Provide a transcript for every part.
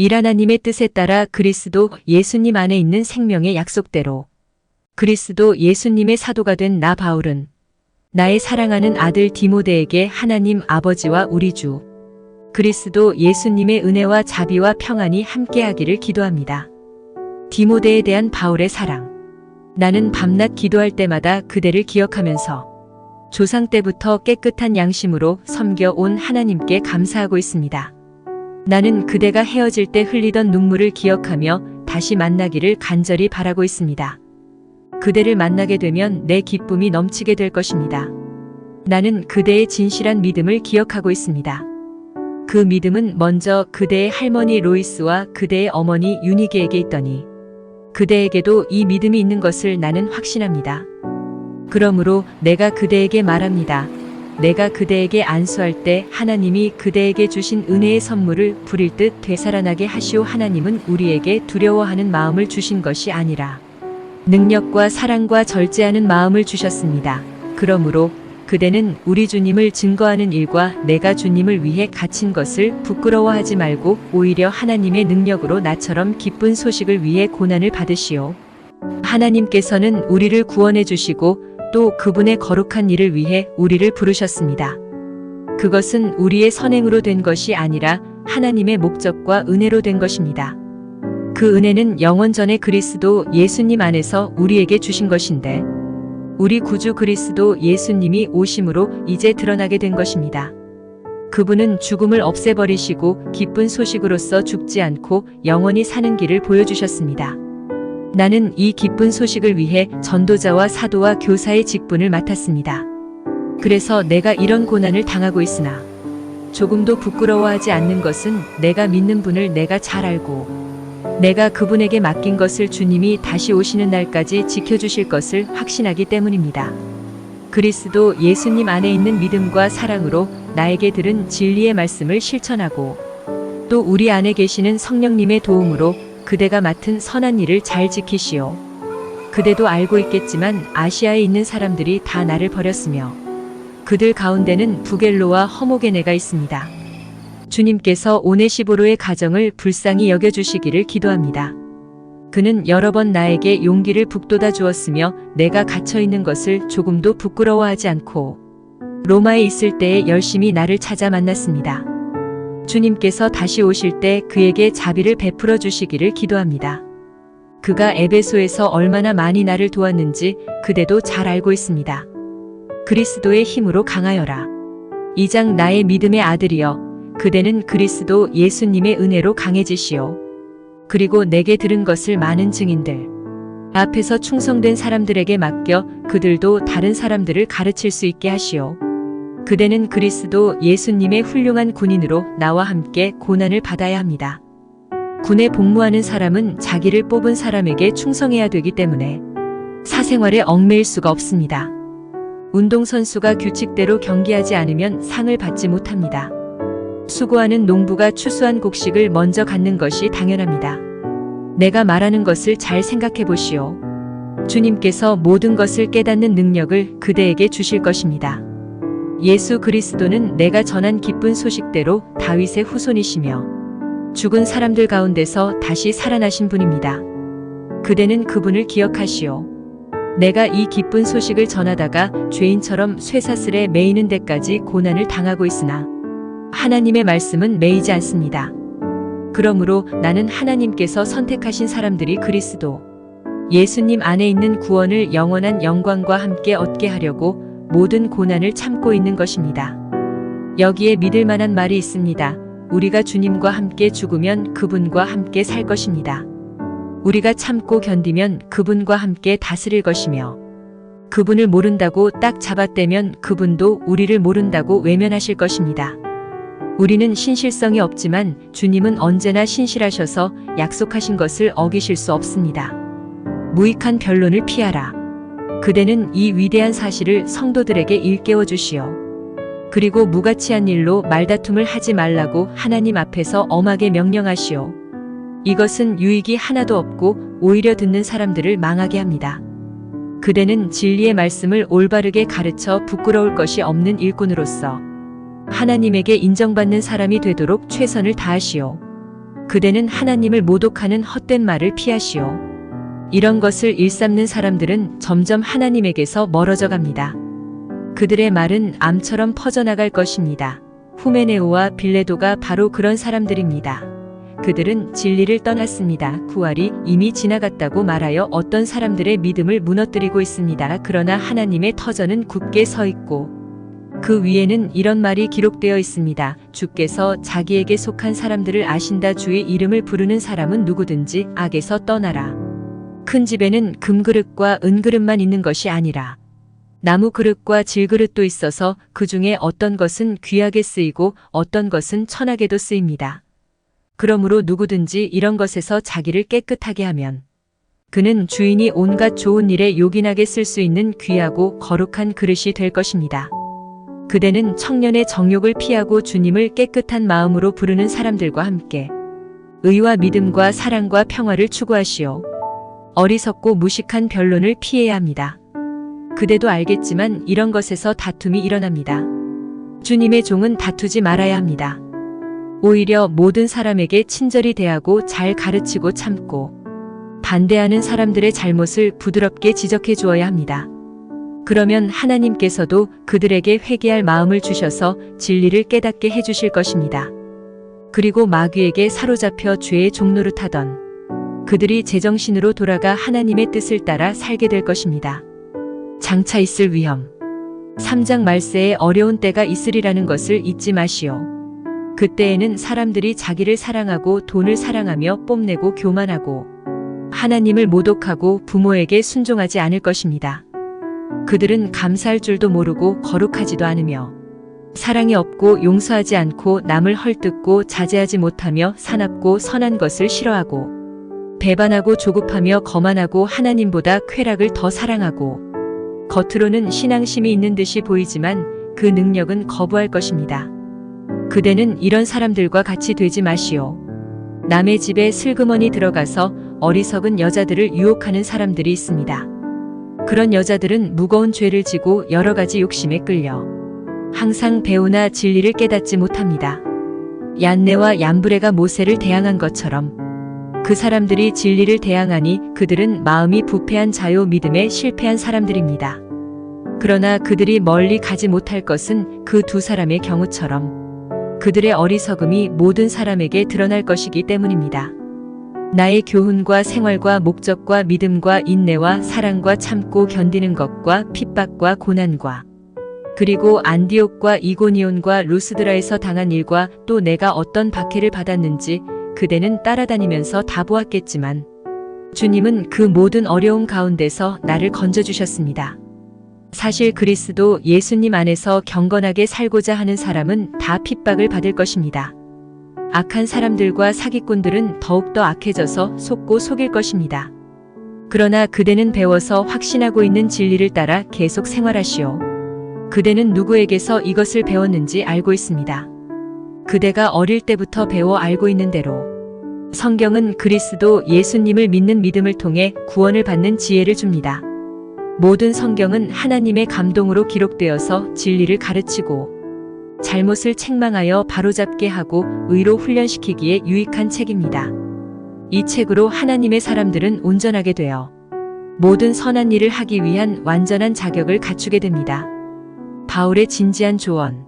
하나님의 뜻에 따라 그리스도 예수님 안에 있는 생명의 약속대로 그리스도 예수님의 사도가 된 나 바울은 나의 사랑하는 아들 디모데에게 하나님 아버지와 우리 주 그리스도 예수님의 은혜와 자비와 평안이 함께하기를 기도합니다. 디모데에 대한 바울의 사랑. 나는 밤낮 기도할 때마다 그대를 기억하면서 조상 때부터 깨끗한 양심으로 섬겨온 하나님께 감사하고 있습니다. 나는 그대가 헤어질 때 흘리던 눈물을 기억하며 다시 만나기를 간절히 바라고 있습니다. 그대를 만나게 되면 내 기쁨이 넘치게 될 것입니다. 나는 그대의 진실한 믿음을 기억하고 있습니다. 그 믿음은 먼저 그대의 할머니 로이스와 그대의 어머니 유니게에게 있더니 그대에게도 이 믿음이 있는 것을 나는 확신합니다. 그러므로 내가 그대에게 말합니다. 내가 그대에게 안수할 때 하나님이 그대에게 주신 은혜의 선물을 부릴 듯 되살아나게 하시오. 하나님은 우리에게 두려워하는 마음을 주신 것이 아니라 능력과 사랑과 절제하는 마음을 주셨습니다. 그러므로 그대는 우리 주님을 증거하는 일과 내가 주님을 위해 갇힌 것을 부끄러워하지 말고 오히려 하나님의 능력으로 나처럼 기쁜 소식을 위해 고난을 받으시오. 하나님께서는 우리를 구원해 주시고 또 그분의 거룩한 일을 위해 우리를 부르셨습니다. 그것은 우리의 선행으로 된 것이 아니라 하나님의 목적과 은혜로 된 것입니다. 그 은혜는 영원 전에 그리스도 예수님 안에서 우리에게 주신 것인데 우리 구주 그리스도 예수님이 오심으로 이제 드러나게 된 것입니다. 그분은 죽음을 없애버리시고 기쁜 소식으로서 죽지 않고 영원히 사는 길을 보여주셨습니다. 나는 이 기쁜 소식을 위해 전도자와 사도와 교사의 직분을 맡았습니다. 그래서 내가 이런 고난을 당하고 있으나 조금도 부끄러워하지 않는 것은 내가 믿는 분을 내가 잘 알고 내가 그분에게 맡긴 것을 주님이 다시 오시는 날까지 지켜주실 것을 확신하기 때문입니다. 그리스도 예수님 안에 있는 믿음과 사랑으로 나에게 들은 진리의 말씀을 실천하고 또 우리 안에 계시는 성령님의 도움으로 그대가 맡은 선한 일을 잘 지키시오. 그대도 알고 있겠지만 아시아에 있는 사람들이 다 나를 버렸으며 그들 가운데는 부겔로와 허모게네가 있습니다. 주님께서 오네시보로의 가정을 불쌍히 여겨주시기를 기도합니다. 그는 여러 번 나에게 용기를 북돋아 주었으며 내가 갇혀있는 것을 조금도 부끄러워하지 않고 로마에 있을 때에 열심히 나를 찾아 만났습니다. 주님께서 다시 오실 때 그에게 자비를 베풀어 주시기를 기도합니다. 그가 에베소에서 얼마나 많이 나를 도왔는지 그대도 잘 알고 있습니다. 그리스도의 힘으로 강하여라. 2장 나의 믿음의 아들이여 그대는 그리스도 예수님의 은혜로 강해지시오. 그리고 내게 들은 것을 많은 증인들 앞에서 충성된 사람들에게 맡겨 그들도 다른 사람들을 가르칠 수 있게 하시오. 그대는 그리스도 예수님의 훌륭한 군인으로 나와 함께 고난을 받아야 합니다. 군에 복무하는 사람은 자기를 뽑은 사람에게 충성해야 되기 때문에 사생활에 얽매일 수가 없습니다. 운동선수가 규칙대로 경기하지 않으면 상을 받지 못합니다. 수고하는 농부가 추수한 곡식을 먼저 갖는 것이 당연합니다. 내가 말하는 것을 잘 생각해 보시오. 주님께서 모든 것을 깨닫는 능력을 그대에게 주실 것입니다. 예수 그리스도는 내가 전한 기쁜 소식대로 다윗의 후손이시며 죽은 사람들 가운데서 다시 살아나신 분입니다. 그대는 그분을 기억하시오. 내가 이 기쁜 소식을 전하다가 죄인처럼 쇠사슬에 매이는 데까지 고난을 당하고 있으나 하나님의 말씀은 매이지 않습니다. 그러므로 나는 하나님께서 선택하신 사람들이 그리스도 예수님 안에 있는 구원을 영원한 영광과 함께 얻게 하려고 모든 고난을 참고 있는 것입니다. 여기에 믿을 만한 말이 있습니다. 우리가 주님과 함께 죽으면 그분과 함께 살 것입니다. 우리가 참고 견디면 그분과 함께 다스릴 것이며 그분을 모른다고 딱 잡아떼면 그분도 우리를 모른다고 외면하실 것입니다. 우리는 신실성이 없지만 주님은 언제나 신실하셔서 약속하신 것을 어기실 수 없습니다. 무익한 변론을 피하라. 그대는 이 위대한 사실을 성도들에게 일깨워 주시오. 그리고 무가치한 일로 말다툼을 하지 말라고 하나님 앞에서 엄하게 명령하시오. 이것은 유익이 하나도 없고 오히려 듣는 사람들을 망하게 합니다. 그대는 진리의 말씀을 올바르게 가르쳐 부끄러울 것이 없는 일꾼으로서 하나님에게 인정받는 사람이 되도록 최선을 다하시오. 그대는 하나님을 모독하는 헛된 말을 피하시오. 이런 것을 일삼는 사람들은 점점 하나님에게서 멀어져 갑니다. 그들의 말은 암처럼 퍼져나갈 것입니다. 후메네오와 빌레도가 바로 그런 사람들입니다. 그들은 진리를 떠났습니다. 부활이 이미 지나갔다고 말하여 어떤 사람들의 믿음을 무너뜨리고 있습니다. 그러나 하나님의 터전은 굳게 서 있고 그 위에는 이런 말이 기록되어 있습니다. 주께서 자기에게 속한 사람들을 아신다. 주의 이름을 부르는 사람은 누구든지 악에서 떠나라. 큰 집에는 금그릇과 은그릇만 있는 것이 아니라 나무 그릇과 질그릇도 있어서 그 중에 어떤 것은 귀하게 쓰이고 어떤 것은 천하게도 쓰입니다. 그러므로 누구든지 이런 것에서 자기를 깨끗하게 하면 그는 주인이 온갖 좋은 일에 요긴하게 쓸 수 있는 귀하고 거룩한 그릇이 될 것입니다. 그대는 청년의 정욕을 피하고 주님을 깨끗한 마음으로 부르는 사람들과 함께 의와 믿음과 사랑과 평화를 추구하시오. 어리석고 무식한 변론을 피해야 합니다. 그대도 알겠지만 이런 것에서 다툼이 일어납니다. 주님의 종은 다투지 말아야 합니다. 오히려 모든 사람에게 친절히 대하고 잘 가르치고 참고 반대하는 사람들의 잘못을 부드럽게 지적해 주어야 합니다. 그러면 하나님께서도 그들에게 회개할 마음을 주셔서 진리를 깨닫게 해주실 것입니다. 그리고 마귀에게 사로잡혀 죄의 종노릇하던 그들이 제정신으로 돌아가 하나님의 뜻을 따라 살게 될 것입니다. 장차 있을 위험. 3장 말세에 어려운 때가 있으리라는 것을 잊지 마시오. 그때에는 사람들이 자기를 사랑하고 돈을 사랑하며 뽐내고 교만하고 하나님을 모독하고 부모에게 순종하지 않을 것입니다. 그들은 감사할 줄도 모르고 거룩하지도 않으며 사랑이 없고 용서하지 않고 남을 헐뜯고 자제하지 못하며 사납고 선한 것을 싫어하고 배반하고 조급하며 거만하고 하나님보다 쾌락을 더 사랑하고 겉으로는 신앙심이 있는 듯이 보이지만 그 능력은 거부할 것입니다. 그대는 이런 사람들과 같이 되지 마시오. 남의 집에 슬그머니 들어가서 어리석은 여자들을 유혹하는 사람들이 있습니다. 그런 여자들은 무거운 죄를 지고 여러 가지 욕심에 끌려 항상 배우나 진리를 깨닫지 못합니다. 얀네와 얀브레가 모세를 대항한 것처럼 그 사람들이 진리를 대항하니 그들은 마음이 부패한 자요 믿음에 실패한 사람들입니다. 그러나 그들이 멀리 가지 못할 것은 그 두 사람의 경우처럼 그들의 어리석음이 모든 사람에게 드러날 것이기 때문입니다. 나의 교훈과 생활과 목적과 믿음과 인내와 사랑과 참고 견디는 것과 핍박과 고난과 그리고 안디옥과 이고니온과 루스드라에서 당한 일과 또 내가 어떤 박해를 받았는지 그대는 따라다니면서 다 보았겠지만 주님은 그 모든 어려움 가운데서 나를 건져주셨습니다. 사실 그리스도 예수님 안에서 경건하게 살고자 하는 사람은 다 핍박을 받을 것입니다. 악한 사람들과 사기꾼들은 더욱더 악해져서 속고 속일 것입니다. 그러나 그대는 배워서 확신하고 있는 진리를 따라 계속 생활하시오. 그대는 누구에게서 이것을 배웠는지 알고 있습니다. 그대가 어릴 때부터 배워 알고 있는 대로 성경은 그리스도 예수님을 믿는 믿음을 통해 구원을 받는 지혜를 줍니다. 모든 성경은 하나님의 감동으로 기록되어서 진리를 가르치고 잘못을 책망하여 바로잡게 하고 의로 훈련시키기에 유익한 책입니다. 이 책으로 하나님의 사람들은 온전하게 되어 모든 선한 일을 하기 위한 완전한 자격을 갖추게 됩니다. 바울의 진지한 조언.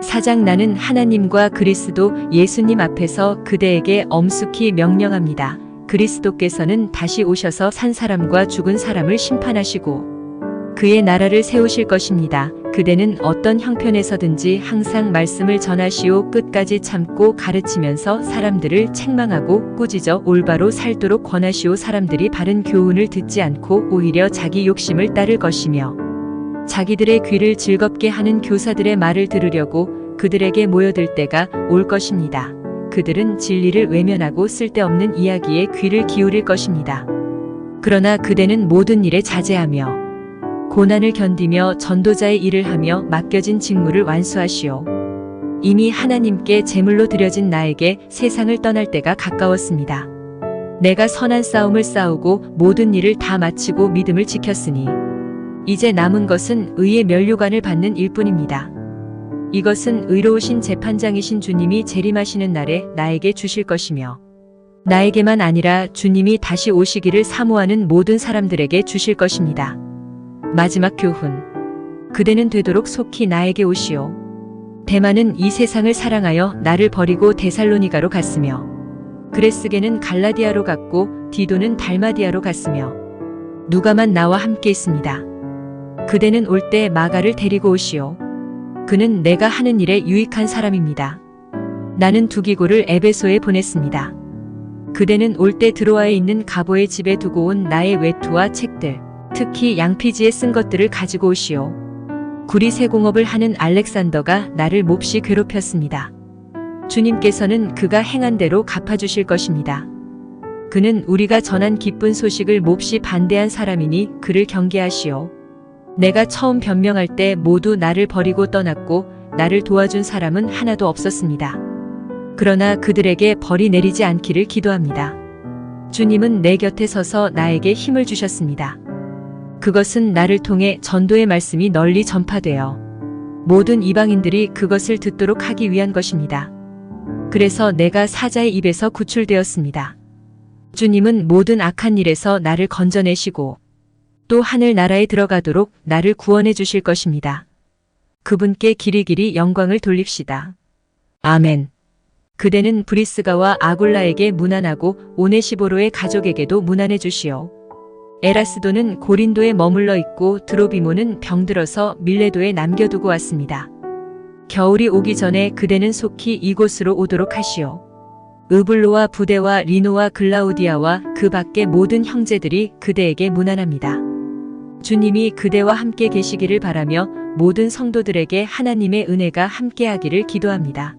4장 나는 하나님과 그리스도 예수님 앞에서 그대에게 엄숙히 명령합니다. 그리스도께서는 다시 오셔서 산 사람과 죽은 사람을 심판하시고 그의 나라를 세우실 것입니다. 그대는 어떤 형편에서든지 항상 말씀을 전하시오. 끝까지 참고 가르치면서 사람들을 책망하고 꾸짖어 올바로 살도록 권하시오. 사람들이 바른 교훈을 듣지 않고 오히려 자기 욕심을 따를 것이며 자기들의 귀를 즐겁게 하는 교사들의 말을 들으려고 그들에게 모여들 때가 올 것입니다. 그들은 진리를 외면하고 쓸데없는 이야기에 귀를 기울일 것입니다. 그러나 그대는 모든 일에 자제하며 고난을 견디며 전도자의 일을 하며 맡겨진 직무를 완수하시오. 이미 하나님께 제물로 드려진 나에게 세상을 떠날 때가 가까웠습니다. 내가 선한 싸움을 싸우고 모든 일을 다 마치고 믿음을 지켰으니 이제 남은 것은 의의 면류관을 받는 일뿐입니다. 이것은 의로우신 재판장이신 주님이 재림하시는 날에 나에게 주실 것이며 나에게만 아니라 주님이 다시 오시기를 사모하는 모든 사람들에게 주실 것입니다. 마지막 교훈. 그대는 되도록 속히 나에게 오시오. 데마는 이 세상을 사랑하여 나를 버리고 데살로니가로 갔으며, 그레스게는 갈라디아로 갔고 디도는 달마디아로 갔으며, 누가만 나와 함께 있습니다. 그대는 올 때 마가를 데리고 오시오. 그는 내가 하는 일에 유익한 사람입니다. 나는 두기고를 에베소에 보냈습니다. 그대는 올 때 드로아에 있는 가보의 집에 두고 온 나의 외투와 책들, 특히 양피지에 쓴 것들을 가지고 오시오. 구리 세공업을 하는 알렉산더가 나를 몹시 괴롭혔습니다. 주님께서는 그가 행한 대로 갚아주실 것입니다. 그는 우리가 전한 기쁜 소식을 몹시 반대한 사람이니 그를 경계하시오. 내가 처음 변명할 때 모두 나를 버리고 떠났고 나를 도와준 사람은 하나도 없었습니다. 그러나 그들에게 벌이 내리지 않기를 기도합니다. 주님은 내 곁에 서서 나에게 힘을 주셨습니다. 그것은 나를 통해 전도의 말씀이 널리 전파되어 모든 이방인들이 그것을 듣도록 하기 위한 것입니다. 그래서 내가 사자의 입에서 구출되었습니다. 주님은 모든 악한 일에서 나를 건져내시고 또 하늘나라에 들어가도록 나를 구원해 주실 것입니다. 그분께 길이길이 영광을 돌립시다. 아멘. 그대는 브리스가와 아굴라에게 문안하고 오네시보로의 가족에게도 문안해 주시오. 에라스도는 고린도에 머물러 있고 드로비모는 병들어서 밀레도에 남겨두고 왔습니다. 겨울이 오기 전에 그대는 속히 이곳으로 오도록 하시오. 으블로와 부데와 리노와 글라우디아와 그 밖의 모든 형제들이 그대에게 문안합니다. 주님이 그대와 함께 계시기를 바라며 모든 성도들에게 하나님의 은혜가 함께하기를 기도합니다.